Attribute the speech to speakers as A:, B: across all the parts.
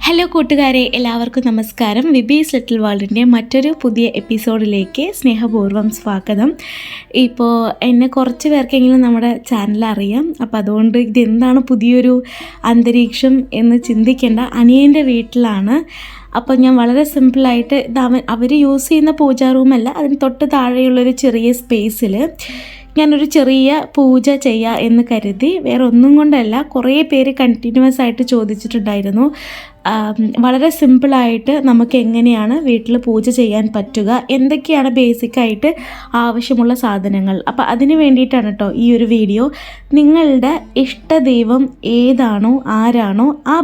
A: Hello കൂട്ടുകാരെ, എല്ലാവർക്കും നമസ്കാരം. വിബീസ് ലിറ്റിൽ വേൾഡിൻ്റെ മറ്റൊരു പുതിയ എപ്പിസോഡിലേക്ക് സ്നേഹപൂർവ്വം സ്വാഗതം. ഇപ്പോൾ എന്നെ കുറച്ച് പേർക്കെങ്കിലും നമ്മുടെ ചാനൽ അറിയാം. അപ്പോൾ അതുകൊണ്ട് ഇതെന്താണ് പുതിയൊരു അന്തരീക്ഷം എന്ന് ചിന്തിക്കേണ്ട. അനിയൻ്റെ വീട്ടിലാണ്. അപ്പോൾ ഞാൻ വളരെ സിമ്പിളായിട്ട് അവർ യൂസ് ചെയ്യുന്ന പൂജാ റൂമല്ല, അതിന് തൊട്ട് താഴെയുള്ളൊരു ചെറിയ സ്പേസിൽ ഞാനൊരു ചെറിയ പൂജ ചെയ്യുക എന്ന് കരുതി. വേറെ ഒന്നും കൊണ്ടല്ല, കുറേ പേര് കണ്ടിന്യൂസ് ആയിട്ട് ചോദിച്ചിട്ടുണ്ടായിരുന്നു വളരെ സിമ്പിളായിട്ട് നമുക്ക് എങ്ങനെയാണ് വീട്ടിൽ പൂജ ചെയ്യാൻ പറ്റുക, എന്തൊക്കെയാണ് ബേസിക്കായിട്ട് ആവശ്യമുള്ള സാധനങ്ങൾ. അപ്പോൾ അതിന് വേണ്ടിയിട്ടാണ് കേട്ടോ ഈ ഒരു വീഡിയോ. നിങ്ങളുടെ ഇഷ്ടദൈവം ഏതാണോ ആരാണോ ആ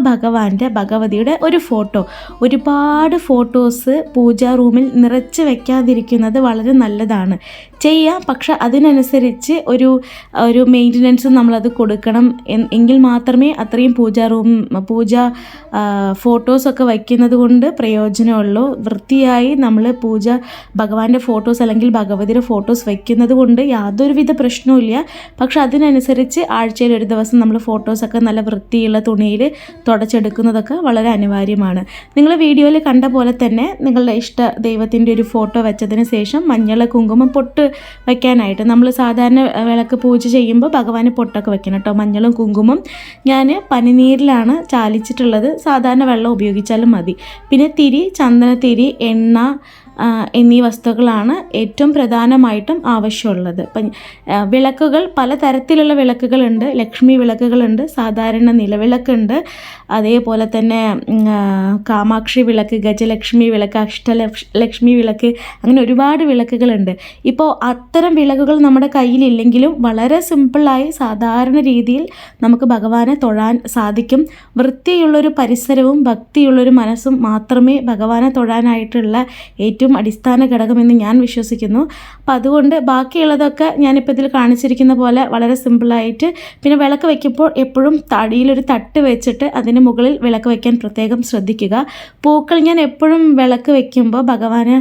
A: ഭഗവതിയുടെ ഒരു ഫോട്ടോ, ഒരുപാട് ഫോട്ടോസ് പൂജാ റൂമിൽ നിറച്ച് വയ്ക്കാതിരിക്കുന്നത് വളരെ നല്ലതാണ്. ചെയ്യാം, പക്ഷെ അതിനനുസരിച്ച് ഒരു മെയിൻ്റനൻസ് നമ്മളത് കൊടുക്കണം. എങ്കിൽ മാത്രമേ അത്രയും പൂജാ ഫോട്ടോസൊക്കെ വയ്ക്കുന്നത് കൊണ്ട് പ്രയോജനമുള്ളൂ. വൃത്തിയായി നമ്മൾ ഭഗവാന്റെ ഫോട്ടോസ് അല്ലെങ്കിൽ ഭഗവതിയുടെ ഫോട്ടോസ് വയ്ക്കുന്നത് കൊണ്ട് യാതൊരുവിധ പ്രശ്നവുമില്ല. പക്ഷെ അതിനനുസരിച്ച് ആഴ്ചയിൽ ഒരു ദിവസം നമ്മൾ ഫോട്ടോസൊക്കെ നല്ല വൃത്തിയുള്ള തുണിയിൽ തുടച്ചെടുക്കുന്നതൊക്കെ വളരെ അനിവാര്യമാണ്. നിങ്ങൾ വീഡിയോയിൽ കണ്ട പോലെ തന്നെ നിങ്ങളുടെ ഇഷ്ട ദൈവത്തിൻ്റെ ഒരു ഫോട്ടോ വെച്ചതിന് ശേഷം മഞ്ഞൾ കുങ്കുമം പൊട്ട് വയ്ക്കാനായിട്ട് നമ്മൾ സാധാരണ വിളക്ക് പൂജ ചെയ്യുമ്പോൾ ഭഗവാന് പൊട്ടൊക്കെ വെക്കണം കേട്ടോ. മഞ്ഞളും കുങ്കുമം ഞാൻ പനിനീരിലാണ് ചാലിച്ചിട്ടുള്ളത്. സാധാരണ വെള്ളം ഉപയോഗിച്ചാലും മതി. പിന്നെ തിരി, ചന്ദനത്തിരി, എണ്ണ എന്നീ വസ്തുക്കളാണ് ഏറ്റവും പ്രധാനമായിട്ടും ആവശ്യമുള്ളത്. ഇപ്പം വിളക്കുകൾ പലതരത്തിലുള്ള വിളക്കുകളുണ്ട്. ലക്ഷ്മി വിളക്കുകളുണ്ട്, സാധാരണ നിലവിളക്കുണ്ട്, അതേപോലെ തന്നെ കാമാക്ഷി വിളക്ക്, ഗജലക്ഷ്മി വിളക്ക്, അഷ്ടലക്ഷ്മി വിളക്ക്, അങ്ങനെ ഒരുപാട് വിളക്കുകളുണ്ട്. ഇപ്പോൾ അത്തരം വിളക്കുകൾ നമ്മുടെ കയ്യിലില്ലെങ്കിലും വളരെ സിമ്പിളായി സാധാരണ രീതിയിൽ നമുക്ക് ഭഗവാനെ തൊഴാൻ സാധിക്കും. വൃത്തിയുള്ളൊരു പരിസരവും ഭക്തിയുള്ളൊരു മനസ്സും മാത്രമേ ഭഗവാനെ തൊഴാനായിട്ടുള്ള ഏറ്റവും അടിസ്ഥാന ഘടകമെന്ന് ഞാൻ വിശ്വസിക്കുന്നു. അപ്പോൾ അതുകൊണ്ട് ബാക്കിയുള്ളതൊക്കെ ഞാനിപ്പോൾ ഇതിൽ കാണിച്ചിരിക്കുന്ന പോലെ വളരെ സിമ്പിളായിട്ട്. പിന്നെ വിളക്ക് വയ്ക്കുമ്പോൾ എപ്പോഴും തടിയിലൊരു തട്ട് വെച്ചിട്ട് അതിന് മുകളിൽ വിളക്ക് വയ്ക്കാൻ പ്രത്യേകം ശ്രദ്ധിക്കുക. പൂക്കൾ ഞാൻ എപ്പോഴും ഭഗവാന്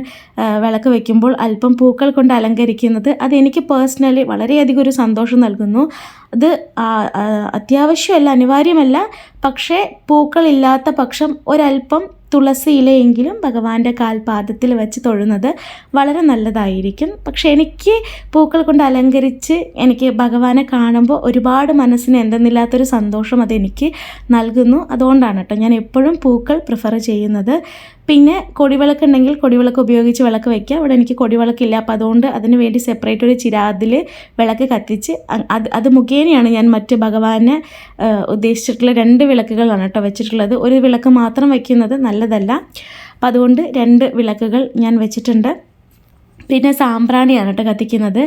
A: വിളക്ക് വയ്ക്കുമ്പോൾ അല്പം പൂക്കൾ കൊണ്ട് അലങ്കരിക്കുന്നത് അതെനിക്ക് പേഴ്സണലി വളരെയധികം ഒരു സന്തോഷം നൽകുന്നു. അത് അത്യാവശ്യമല്ല, അനിവാര്യമല്ല, പക്ഷേ പൂക്കളില്ലാത്ത പക്ഷം ഒരല്പം തുളസി ഇലയെങ്കിലും ഭഗവാന്റെ കാൽപാദത്തിൽ വെച്ച് തൊഴുന്നത് വളരെ നല്ലതായിരിക്കും. പക്ഷേ എനിക്ക് പൂക്കൾ കൊണ്ട് അലങ്കരിച്ച് എനിക്ക് ഭഗവാനെ കാണുമ്പോൾ ഒരുപാട് മനസ്സിന് എന്തെന്നില്ലാത്തൊരു സന്തോഷം അതെനിക്ക് നൽകുന്നു. അതുകൊണ്ടാണ് കേട്ടോ ഞാൻ എപ്പോഴും പൂക്കൾ പ്രിഫർ ചെയ്യുന്നത്. പിന്നെ കൊടിവിളക്ക് ഉണ്ടെങ്കിൽ കൊടിവിളക്ക് ഉപയോഗിച്ച് വിളക്ക് വയ്ക്കുക. അവിടെ എനിക്ക് കൊടിവിളക്കില്ല, അപ്പോൾ അതുകൊണ്ട് അതിന് വേണ്ടി സെപ്പറേറ്റ് ഒരു ചിരാതിൽ വിളക്ക് കത്തിച്ച് അത് മുഖേനയാണ് ഞാൻ മറ്റ് ഭഗവാനെ ഉദ്ദേശിച്ചിട്ടുള്ള 2 വിളക്കുകളാണ് കേട്ടോ വെച്ചിട്ടുള്ളത്. ഒരു വിളക്ക് മാത്രം വയ്ക്കുന്നത് നല്ലതല്ല. അപ്പോൾ അതുകൊണ്ട് 2 വിളക്കുകൾ ഞാൻ വെച്ചിട്ടുണ്ട്. പിന്നെ സാമ്പ്രാണിയാണ് കേട്ടോ കത്തിക്കുന്നത്.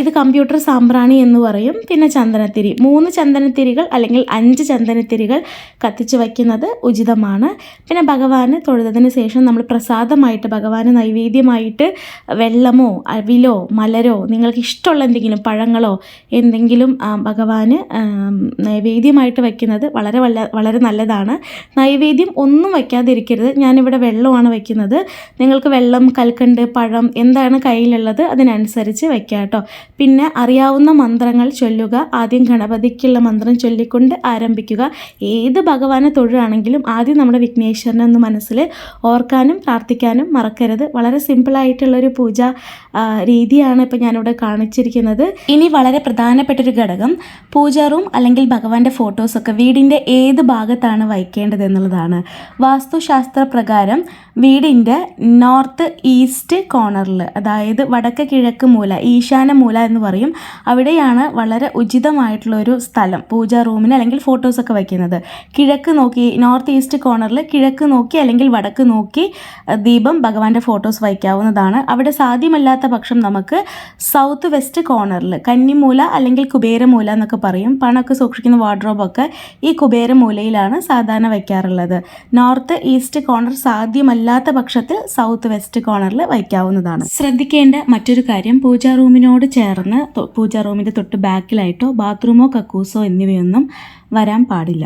A: ഇത് കമ്പ്യൂട്ടർ സാമ്പ്രാണി എന്ന് പറയും. പിന്നെ ചന്ദനത്തിരി, 3 ചന്ദനത്തിരികൾ അല്ലെങ്കിൽ 5 ചന്ദനത്തിരികൾ കത്തിച്ച് വയ്ക്കുന്നത് ഉചിതമാണ്. പിന്നെ ഭഗവാന് തൊഴുതതിന് ശേഷം നമ്മൾ പ്രസാദമായിട്ട് ഭഗവാന് നൈവേദ്യമായിട്ട് വെള്ളമോ അവിലോ മലരോ നിങ്ങൾക്ക് ഇഷ്ടമുള്ള എന്തെങ്കിലും പഴങ്ങളോ എന്തെങ്കിലും ഭഗവാന് നൈവേദ്യമായിട്ട് വയ്ക്കുന്നത് വളരെ വളരെ നല്ലതാണ്. നൈവേദ്യം ഒന്നും വയ്ക്കാതിരിക്കരുത്. ഞാനിവിടെ വെള്ളമാണ് വയ്ക്കുന്നത്. നിങ്ങൾക്ക് വെള്ളം, കൽക്കണ്ട്, പഴം എന്താണ് കയ്യിലുള്ളത് അതിനനുസരിച്ച് വയ്ക്കുക കേട്ടോ. പിന്നെ അറിയാവുന്ന മന്ത്രങ്ങൾ ചൊല്ലുക. ആദ്യം ഗണപതിക്കുള്ള മന്ത്രം ചൊല്ലിക്കൊണ്ട് ആരംഭിക്കുക. ഏത് ഭഗവാനെ തൊഴുകയാണെങ്കിലും ആദ്യം നമ്മുടെ വിഘ്നേശ്വരനെ ഒന്ന് മനസ്സിൽ ഓർക്കാനും പ്രാർത്ഥിക്കാനും മറക്കരുത്. വളരെ സിമ്പിളായിട്ടുള്ളൊരു പൂജാ രീതിയാണ് ഇപ്പോൾ ഞാനിവിടെ കാണിച്ചിരിക്കുന്നത്. ഇനി വളരെ പ്രധാനപ്പെട്ടൊരു ഘടകം, പൂജാ റൂം അല്ലെങ്കിൽ ഭഗവാന്റെ ഫോട്ടോസൊക്കെ വീടിൻ്റെ ഏത് ഭാഗത്താണ് വയ്ക്കേണ്ടത് എന്നുള്ളതാണ്. വാസ്തുശാസ്ത്ര പ്രകാരം വീടിൻ്റെ നോർത്ത് ഈസ്റ്റ് കോർണറിൽ, അതായത് വടക്ക് കിഴക്ക് മൂല, ഈശാന മൂല എന്ന് പറയും, അവിടെയാണ് വളരെ ഉചിതമായിട്ടുള്ളൊരു സ്ഥലം പൂജാ റൂമിന് അല്ലെങ്കിൽ ഫോട്ടോസൊക്കെ വയ്ക്കുന്നത്. കിഴക്ക് നോക്കി, നോർത്ത് ഈസ്റ്റ് കോർണറിൽ കിഴക്ക് നോക്കി അല്ലെങ്കിൽ വടക്ക് നോക്കി ദീപം ഭഗവാന്റെ ഫോട്ടോസ് വയ്ക്കാവുന്നതാണ്. അവിടെ സാധ്യമല്ലാത്ത പക്ഷം നമുക്ക് സൗത്ത് വെസ്റ്റ് കോർണറിൽ, കന്നിമൂല അല്ലെങ്കിൽ കുബേരമൂല എന്നൊക്കെ പറയും, പണമൊക്കെ സൂക്ഷിക്കുന്ന വാർഡ്രോബൊക്കെ ഈ കുബേരമൂലയിലാണ് സാധാരണ വയ്ക്കാറുള്ളത്. നോർത്ത് ഈസ്റ്റ് കോർണർ സാധ്യമല്ലാത്ത പക്ഷത്തിൽ സൗത്ത് വെസ്റ്റ് കോർണറിൽ വയ്ക്കാവുന്നതാണ്. ശ്രദ്ധിക്കേണ്ട മറ്റൊരു കാര്യം, പൂജാ റൂമിനോട് ചേർന്ന് പൂജാ റൂമിൻ്റെ തൊട്ട് ബാക്കിലായിട്ടോ ബാത്റൂമോ കക്കൂസോ എന്നിവയൊന്നും വരാൻ പാടില്ല.